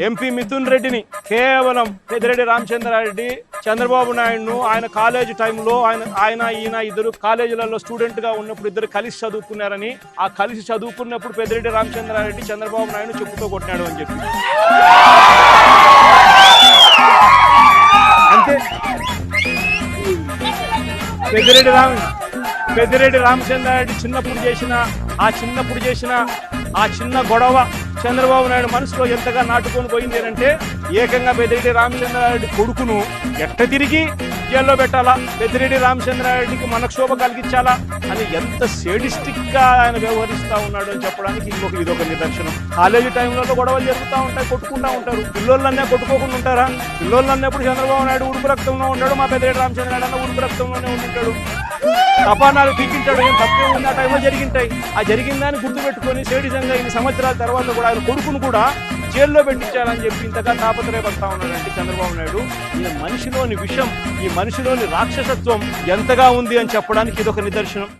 MP Mithun రెడ్డిని కేవలం పెద్దిరెడ్డి రామచంద్రారెడ్డి చంద్రబాబు నాయుడును ఆయన కాలేజీ టైంలో ఈయన ఇద్దరు కాలేజీలలో స్టూడెంట్గా ఉన్నప్పుడు ఇద్దరు కలిసి చదువుకున్నారని, ఆ కలిసి చదువుకున్నప్పుడు పెద్దిరెడ్డి రామచంద్రారెడ్డి చంద్రబాబు నాయుడు చెప్పుతో కొట్టినాడు అని చెప్పి అంతే. పెద్దిరెడ్డి రామచంద్రారెడ్డి చిన్నప్పుడు చేసిన ఆ చిన్న గొడవ చంద్రబాబు నాయుడు మనసులో ఎంతగా నాటుకొని పోయింది అంటే ఏకంగా పెద్దిరెడ్డి రామచంద్రారెడ్డి కొడుకును ఎట్ట తిరిగి జైల్లో పెట్టాలా, పెద్దిరెడ్డి రామచంద్రారెడ్డికి మనక్షోభ కలిగించాలా అని ఎంత సేడిస్టిక్ గా ఆయన వ్యవహరిస్తూ ఉన్నాడు అని చెప్పడానికి ఇదొక నిదర్శనం. కాలేజీ టైంలో గొడవలు జరుగుతూ ఉంటాయి, కొట్టుకుంటూ ఉంటారు. పిల్లోళ్ళన్నే కొట్టుకోకుండా ఉంటారా? పిల్లోళ్ళు అన్నప్పుడు చంద్రబాబు నాయుడు ఉడుపు రక్తంలో ఉన్నాడు, మా పెద్దిరెడ్డి రామచంద్రారెడ్డి అన్న ఉడుపు రక్తంలోనే ఉంటాడు. తపానాలు పీకింటాడు, ఏం తప్పే ఉంది ఆ టైంలో జరిగింటాయి. ఆ జరిగిందని గుర్తుపెట్టుకొని సేడిజంగా 8 సంవత్సరాల తర్వాత కూడా ఆయన కొడుకును కూడా జైల్లో పెట్టించాలని చెప్పి ఇంతగా తాపత్రయపడతా ఉన్నాడంటే చంద్రబాబు నాయుడు. ఈ మనిషిలోని విషం, ఈ మనిషిలోని రాక్షసత్వం ఎంతగా ఉంది అని చెప్పడానికి ఇదొక నిదర్శనం.